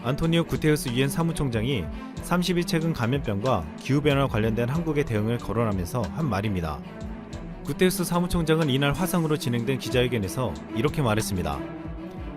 안토니오 구테우스 유엔 사무총장이 30일 최근 감염병과 기후변화 관련된 한국의 대응을 거론하면서 한 말입니다. 구테우스 사무총장은 이날 화상으로 진행된 기자회견에서 이렇게 말했습니다.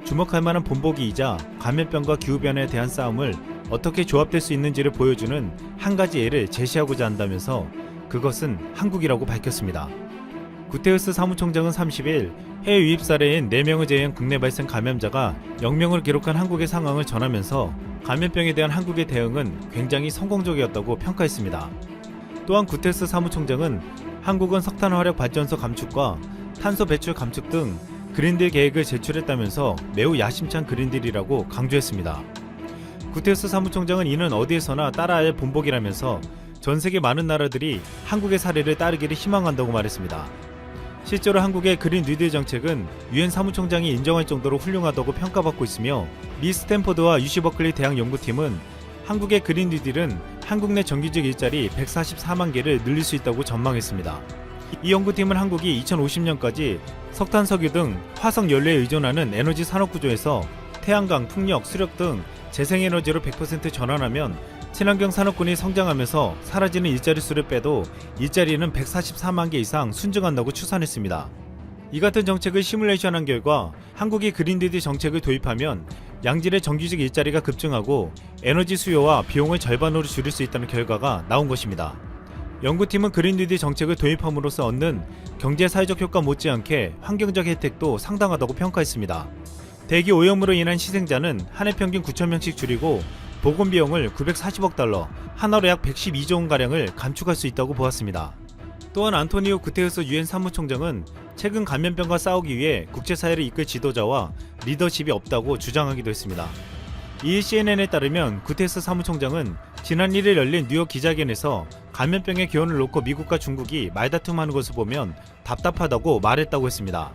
주목할 만한 본보기이자 감염병과 기후변화에 대한 싸움을 어떻게 조합될 수 있는지를 보여주는 한 가지 예를 제시하고자 한다면서 그것은 한국이라고 밝혔습니다. 구테우스 사무총장은 30일 해외 유입 사례인 4명을 제외한 국내 발생 감염자가 0명을 기록한 한국의 상황을 전하면서 감염병에 대한 한국의 대응은 굉장히 성공적이었다고 평가했습니다. 또한 구테우스 사무총장은 한국은 석탄 화력 발전소 감축과 탄소 배출 감축 등 그린딜 계획을 제출했다면서 매우 야심찬 그린딜이라고 강조했습니다. 구테우스 사무총장은 이는 어디에서나 따라야 할 본보기라면서 전 세계 많은 나라들이 한국의 사례를 따르기를 희망한다고 말했습니다. 실제로 한국의 그린 뉴딜 정책은 유엔 사무총장이 인정할 정도로 훌륭하다고 평가받고 있으며 미 스탠퍼드와 UC 버클리 대학 연구팀은 한국의 그린 뉴딜은 한국 내 정규직 일자리 144만 개를 늘릴 수 있다고 전망했습니다. 이 연구팀은 한국이 2050년까지 석탄, 석유 등 화석 연료에 의존하는 에너지 산업 구조에서 태양광, 풍력, 수력 등 재생에너지로 100% 전환하면 친환경 산업군이 성장하면서 사라지는 일자리 수를 빼도 일자리는 144만 개 이상 순증한다고 추산했습니다. 이 같은 정책을 시뮬레이션한 결과 한국이 그린딜 정책을 도입하면 양질의 정규직 일자리가 급증하고 에너지 수요와 비용을 절반으로 줄일 수 있다는 결과가 나온 것입니다. 연구팀은 그린딜 정책을 도입함으로써 얻는 경제사회적 효과 못지않게 환경적 혜택도 상당하다고 평가했습니다. 대기 오염으로 인한 희생자는 한 해 평균 9,000명씩 줄이고 보건 비용을 940억 달러, 한화로 약 112조 원가량을 감축할 수 있다고 보았습니다. 또한 안토니오 구테우스 유엔 사무총장은 최근 감염병과 싸우기 위해 국제사회를 이끌 지도자와 리더십이 없다고 주장하기도 했습니다. 이 CNN에 따르면 구테우스 사무총장은 지난 1일 열린 뉴욕 기자회견에서 감염병의 기원을 놓고 미국과 중국이 말다툼하는 것을 보면 답답하다고 말했다고 했습니다.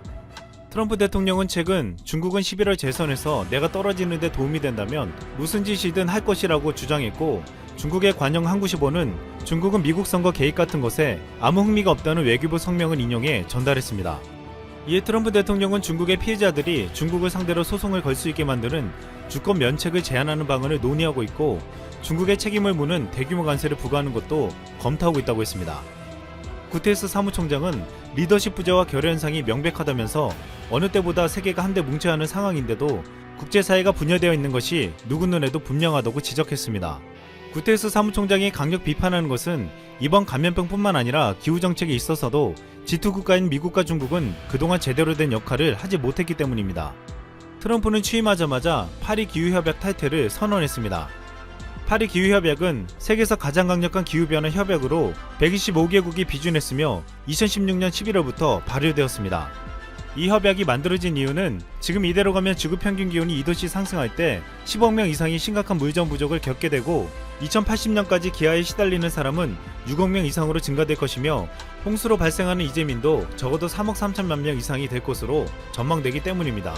트럼프 대통령은 최근 중국은 11월 재선에서 내가 떨어지는 데 도움이 된다면 무슨 짓이든 할 것이라고 주장했고 중국의 관영 한국시보는 중국은 미국 선거 개입 같은 것에 아무 흥미가 없다는 외교부 성명을 인용해 전달했습니다. 이에 트럼프 대통령은 중국의 피해자들이 중국을 상대로 소송을 걸 수 있게 만드는 주권 면책을 제한하는 방안을 논의하고 있고 중국의 책임을 묻는 대규모 관세를 부과하는 것도 검토하고 있다고 했습니다. 구테우스 사무총장은 리더십 부재와 결여 현상이 명백하다면서 어느 때보다 세계가 한데 뭉쳐야 하는 상황인데도 국제사회가 분열되어 있는 것이 누구 눈에도 분명하다고 지적했습니다. 구테우스 사무총장이 강력 비판하는 것은 이번 감염병뿐만 아니라 기후정책에 있어서도 G2국가인 미국과 중국은 그동안 제대로 된 역할을 하지 못했기 때문입니다. 트럼프는 취임하자마자 파리 기후협약 탈퇴를 선언했습니다. 파리 기후협약은 세계에서 가장 강력한 기후변화 협약으로 125개국이 비준했으며 2016년 11월부터 발효되었습니다. 이 협약이 만들어진 이유는 지금 이대로 가면 지구 평균 기온이 2도씩 상승할 때 10억 명 이상이 심각한 물전 부족을 겪게 되고 2080년까지 기아에 시달리는 사람은 6억 명 이상으로 증가될 것이며 홍수로 발생하는 이재민도 적어도 3억 3천만 명 이상이 될 것으로 전망되기 때문입니다.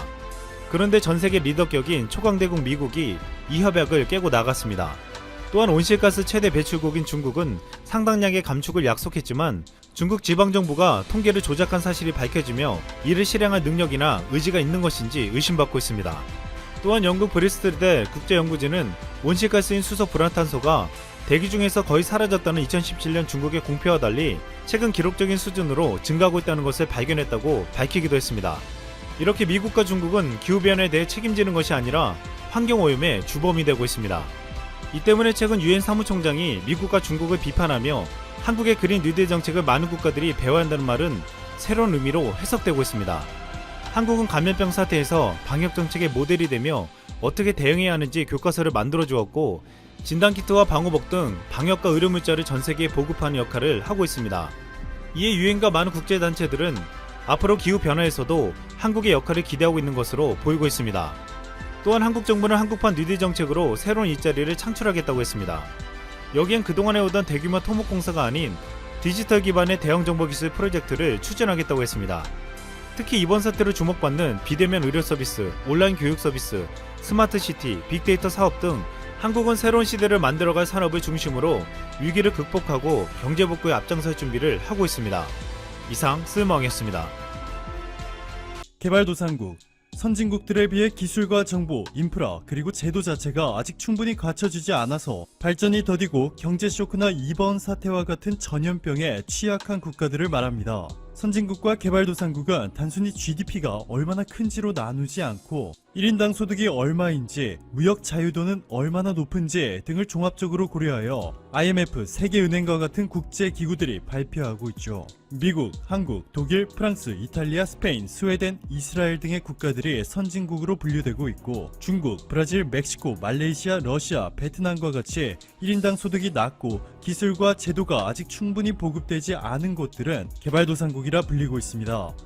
그런데 전세계 리더격인 초강대국 미국이 이 협약을 깨고 나갔습니다. 또한 온실가스 최대 배출국인 중국은 상당량의 감축을 약속했지만 중국 지방정부가 통계를 조작한 사실이 밝혀지며 이를 실행할 능력이나 의지가 있는 것인지 의심받고 있습니다. 또한 영국 브리스톨대 국제연구진은 온실가스인 수소 불안탄소가 대기 중에서 거의 사라졌다는 2017년 중국의 공표와 달리 최근 기록적인 수준으로 증가하고 있다는 것을 발견했다고 밝히기도 했습니다. 이렇게 미국과 중국은 기후변화에 대해 책임지는 것이 아니라 환경오염의 주범이 되고 있습니다. 이 때문에 최근 유엔 사무총장이 미국과 중국을 비판하며 한국의 그린 뉴딜 정책을 많은 국가들이 배워야 한다는 말은 새로운 의미로 해석되고 있습니다. 한국은 감염병 사태에서 방역 정책의 모델이 되며 어떻게 대응해야 하는지 교과서를 만들어 주었고 진단키트와 방호복 등 방역과 의료물자를 전 세계에 보급하는 역할을 하고 있습니다. 이에 유엔과 많은 국제단체들은 앞으로 기후변화에서도 한국의 역할을 기대하고 있는 것으로 보이고 있습니다. 또한 한국 정부는 한국판 뉴딜 정책으로 새로운 일자리를 창출하겠다고 했습니다. 여기엔 그동안 해오던 대규모 토목공사가 아닌 디지털 기반의 대형정보기술 프로젝트를 추진하겠다고 했습니다. 특히 이번 사태로 주목받는 비대면 의료 서비스, 온라인 교육 서비스, 스마트시티, 빅데이터 사업 등 한국은 새로운 시대를 만들어갈 산업을 중심으로 위기를 극복하고 경제복구에 앞장설 준비를 하고 있습니다. 이상 쓸모왕이었습니다. 개발도상국 선진국들에 비해 기술과 정보, 인프라, 그리고 제도 자체가 아직 충분히 갖춰지지 않아서 발전이 더디고 경제 쇼크나 이번 사태와 같은 전염병에 취약한 국가들을 말합니다. 선진국과 개발도상국은 단순히 GDP가 얼마나 큰지로 나누지 않고 1인당 소득이 얼마인지, 무역 자유도는 얼마나 높은지 등을 종합적으로 고려하여 IMF, 세계은행과 같은 국제기구들이 발표하고 있죠. 미국, 한국, 독일, 프랑스, 이탈리아, 스페인, 스웨덴, 이스라엘 등의 국가들이 선진국으로 분류되고 있고, 중국, 브라질, 멕시코, 말레이시아, 러시아, 베트남과 같이 1인당 소득이 낮고 기술과 제도가 아직 충분히 보급되지 않은 곳들은 개발도상국이라 불리고 있습니다.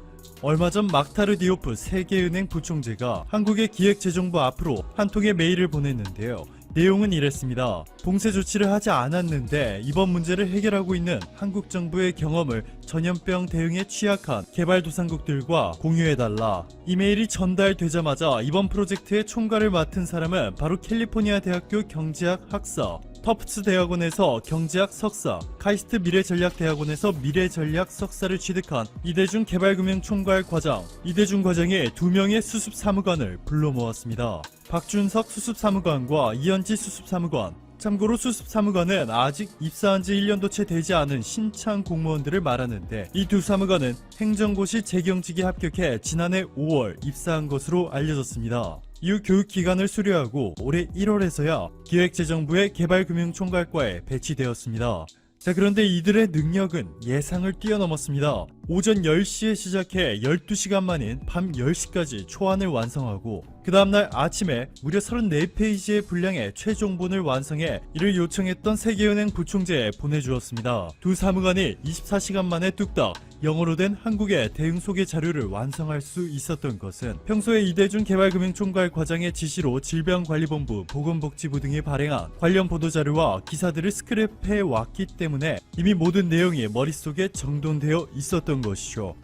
얼마 전 막타르 디오프 세계은행 부총재가 한국의 기획재정부 앞으로 한 통의 메일을 보냈는데요. 내용은 이랬습니다. 봉쇄 조치를 하지 않았는데 이번 문제를 해결하고 있는 한국 정부의 경험을 전염병 대응에 취약한 개발도상국들과 공유해달라. 이메일이 전달되자마자 이번 프로젝트의 총괄을 맡은 사람은 바로 캘리포니아 대학교 경제학 학사, 터프츠 대학원에서 경제학 석사, 카이스트 미래전략대학원에서 미래전략 석사를 취득한 이대중 개발금융총괄 과장, 이대중 과장의 2명의 수습사무관을 불러 모았습니다. 박준석 수습사무관과 이현지 수습사무관. 참고로 수습사무관은 아직 입사한 지 1년도 채 되지 않은 신창 공무원들을 말하는데, 이 두 사무관은 행정고시 재경직에 합격해 지난해 5월 입사한 것으로 알려졌습니다. 이후 교육기간을 수료하고 올해 1월에서야 기획재정부의 개발금융총괄과에 배치되었습니다. 자, 그런데 이들의 능력은 예상을 뛰어넘었습니다. 오전 10시에 시작해 12시간 만인 밤 10시까지 초안을 완성하고 그 다음날 아침에 무려 34페이지의 분량의 최종본을 완성해 이를 요청했던 세계은행 부총재에 보내주었습니다. 두 사무관이 24시간 만에 뚝딱 영어로 된 한국의 대응 소개 자료를 완성할 수 있었던 것은 평소에 이대중 개발금융총괄 과장의 지시로 질병관리본부, 보건복지부 등이 발행한 관련 보도자료와 기사들을 스크랩해 왔기 때문에 이미 모든 내용이 머릿속에 정돈되어 있었던 것이죠.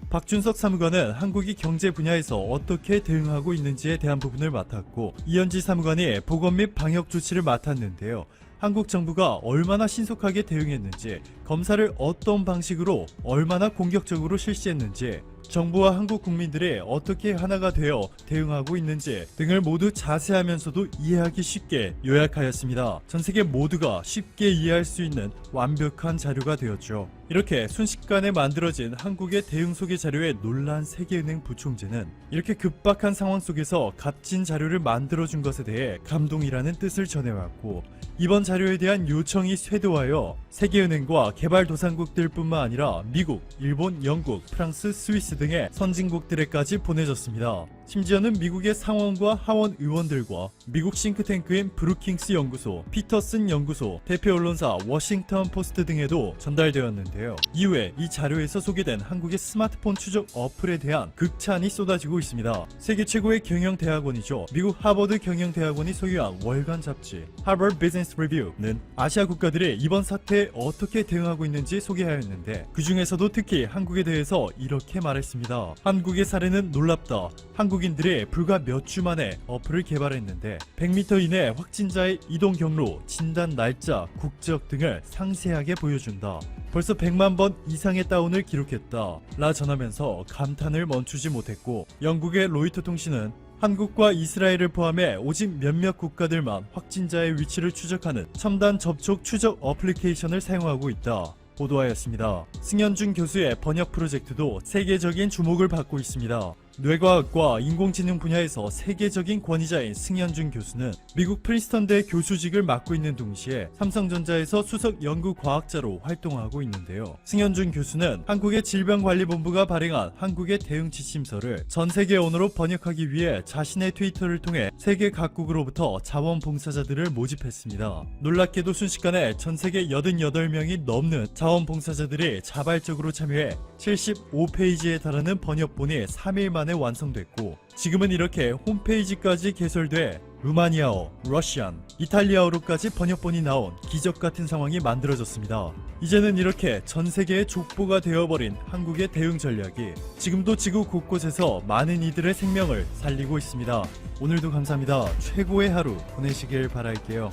박준석 사무관은 한국이 경제 분야에서 어떻게 대응하고 있는지에 대한 부분을 맡았고, 이현지 사무관이 보건 및 방역 조치를 맡았는데요. 한국 정부가 얼마나 신속하게 대응했는지, 검사를 어떤 방식으로 얼마나 공격적으로 실시했는지, 정부와 한국 국민들이 어떻게 하나가 되어 대응하고 있는지 등을 모두 자세하면서도 이해하기 쉽게 요약하였습니다. 전 세계 모두가 쉽게 이해할 수 있는 완벽한 자료가 되었죠. 이렇게 순식간에 만들어진 한국의 대응 소개 자료에 놀란 세계은행 부총재는 이렇게 급박한 상황 속에서 값진 자료를 만들어준 것에 대해 감동이라는 뜻을 전해왔고, 이번 자료에 대한 요청이 쇄도하여 세계은행과 개발도상국들뿐만 아니라 미국, 일본, 영국, 프랑스, 스위스 등의 선진국들에까지 보내졌습니다. 심지어는 미국의 상원과 하원 의원들과 미국 싱크탱크인 브루킹스 연구소, 피터슨 연구소, 대표 언론사 워싱턴 포스트 등에도 전달되었는데요. 이후에 이 자료에서 소개된 한국의 스마트폰 추적 어플에 대한 극찬이 쏟아지고 있습니다. 세계 최고의 경영대학원이죠. 미국 하버드 경영대학원이 소유한 월간 잡지 하버드 비즈니스 리뷰는 아시아 국가들이 이번 사태에 어떻게 대응하고 있는지 소개하였는데, 그 중에서도 특히 한국에 대해서 이렇게 말했습니다. 한국의 사례는 놀랍다. 한국인들이 불과 몇 주 만에 어플을 개발했는데 100m 이내 확진자의 이동 경로, 진단 날짜, 국적 등을 상세하게 보여준다. 벌써 100만 번 이상의 다운을 기록했다 라 전하면서 감탄을 멈추지 못했고, 영국의 로이터 통신은 한국과 이스라엘을 포함해 오직 몇몇 국가들만 확진자의 위치를 추적하는 첨단 접촉 추적 어플리케이션을 사용하고 있다 보도하였습니다. 승현준 교수의 번역 프로젝트도 세계적인 주목을 받고 있습니다. 뇌과학과 인공지능 분야에서 세계적인 권위자인 승현준 교수는 미국 프린스턴대 교수직을 맡고 있는 동시에 삼성전자에서 수석 연구과학자로 활동하고 있는데요. 승현준 교수는 한국의 질병관리본부가 발행한 한국의 대응 지침서를 전 세계 언어로 번역하기 위해 자신의 트위터를 통해 세계 각국으로부터 자원봉사자들을 모집했습니다. 놀랍게도 순식간에 전 세계 88명이 넘는 자원봉사자들이 자발적으로 참여해 75페이지에 달하는 번역본이 3일 만에 완성됐고, 지금은 이렇게 홈페이지까지 개설돼 루마니아어, 러시안, 이탈리아어로까지 번역본이 나온 기적같은 상황이 만들어졌습니다. 이제는 이렇게 전 세계의 족보가 되어버린 한국의 대응 전략이 지금도 지구 곳곳에서 많은 이들의 생명을 살리고 있습니다. 오늘도 감사합니다. 최고의 하루 보내시길 바랄게요.